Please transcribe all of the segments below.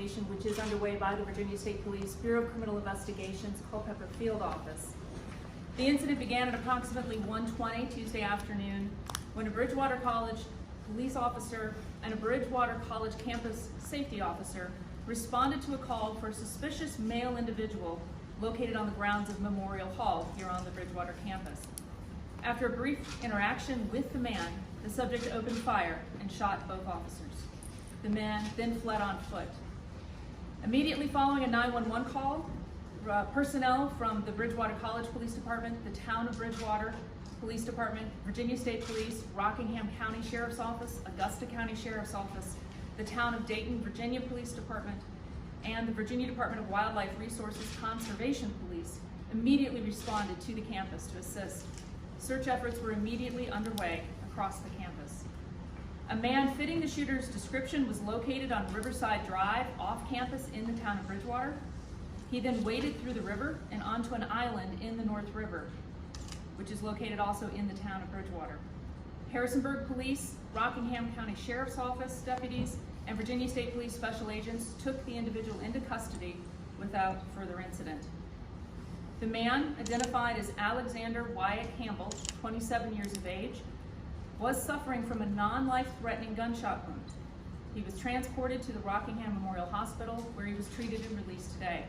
investigation which is underway by the Virginia State Police Bureau of Criminal Investigations Culpeper Field Office. The incident began at approximately 1:20 Tuesday afternoon when a Bridgewater College police officer and a Bridgewater College campus safety officer responded to a call for a suspicious male individual located on the grounds of Memorial Hall here on the Bridgewater campus. After a brief interaction with the man, the subject opened fire and shot both officers. The man then fled on foot. Immediately following a 911 call, personnel from the Bridgewater College Police Department, the Town of Bridgewater Police Department, Virginia State Police, Rockingham County Sheriff's Office, Augusta County Sheriff's Office, the Town of Dayton, Virginia Police Department, and the Virginia Department of Wildlife Resources Conservation Police immediately responded to the campus to assist. Search efforts were immediately underway across the campus. A man fitting the shooter's description was located on Riverside Drive off campus in the town of Bridgewater. He then waded through the river and onto an island in the North River, which is located also in the town of Bridgewater. Harrisonburg Police, Rockingham County Sheriff's Office deputies, and Virginia State Police special agents took the individual into custody without further incident. The man, identified as Alexander Wyatt Campbell, 27 years of age, was suffering from a non-life-threatening gunshot wound. He was transported to the Rockingham Memorial Hospital, where he was treated and released today.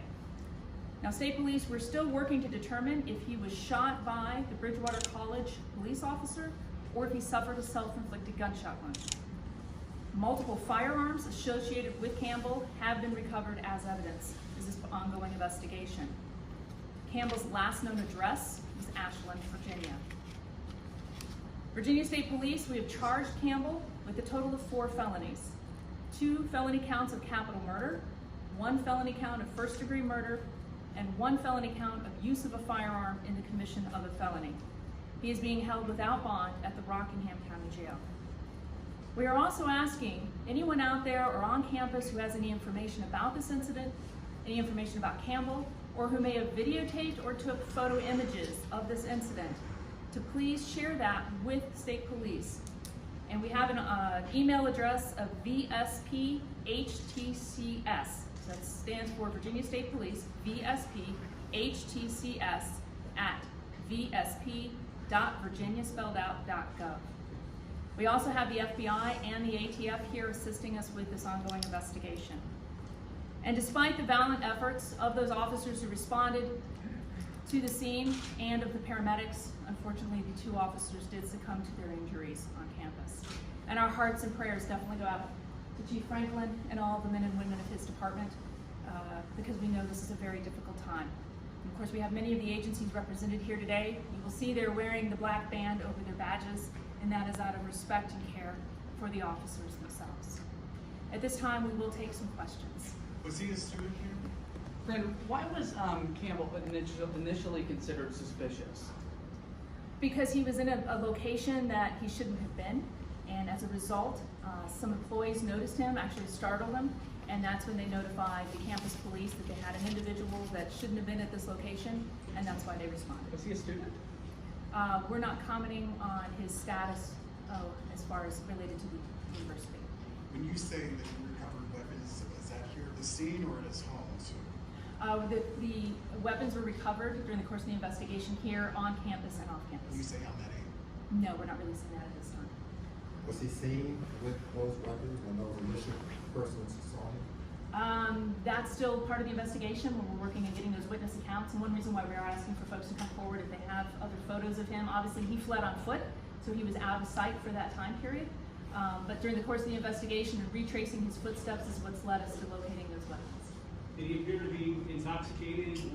Now, State Police, we're still working to determine if he was shot by the Bridgewater College police officer or if he suffered a self-inflicted gunshot wound. Multiple firearms associated with Campbell have been recovered as evidence. This is an ongoing investigation. Campbell's last known address was Ashland, Virginia. Virginia State Police, we have charged Campbell with a total of 4 felonies. 2 felony counts of capital murder, 1 felony count of first-degree murder, and 1 felony count of use of a firearm in the commission of a felony. He is being held without bond at the Rockingham County Jail. We are also asking anyone out there or on campus who has any information about this incident, any information about Campbell, or who may have videotaped or took photo images of this incident, to please share that with State Police. And we have an email address of VSPHTCS. So that stands for Virginia State Police, VSPHTCS@vsp.virginia.gov. We also have the FBI and the ATF here assisting us with this ongoing investigation. And despite the valiant efforts of those officers who responded to the scene and of the paramedics, unfortunately the 2 officers did succumb to their injuries on campus. And our hearts and prayers definitely go out to Chief Franklin and all the men and women of his department, because we know this is a very difficult time. And of course, we have many of the agencies represented here today. You will see they're wearing the black band over their badges, and that is out of respect and care for the officers themselves. At this time, we will take some questions. Was he a student here? Brandon, why was Campbell initially considered suspicious? Because he was in a location that he shouldn't have been, and as a result, some employees noticed him, actually startled him, and that's when they notified the campus police that they had an individual that shouldn't have been at this location, and that's why they responded. Was he a student? We're not commenting on his status as far as related to the university. When you say that you recovered weapons, is that here at the scene or at his home? The weapons were recovered during the course of the investigation here on campus and off campus. Can you say how many? No, we're not releasing that at this time. Was he seen with those weapons when those initial persons saw him? That's still part of the investigation when we're working on getting those witness accounts, and one reason why we are asking for folks to come forward if they have other photos of him. Obviously, he fled on foot, so he was out of sight for that time period. But during the course of the investigation and retracing his footsteps is what's led us to locating those weapons. Did he appear to be intoxicated?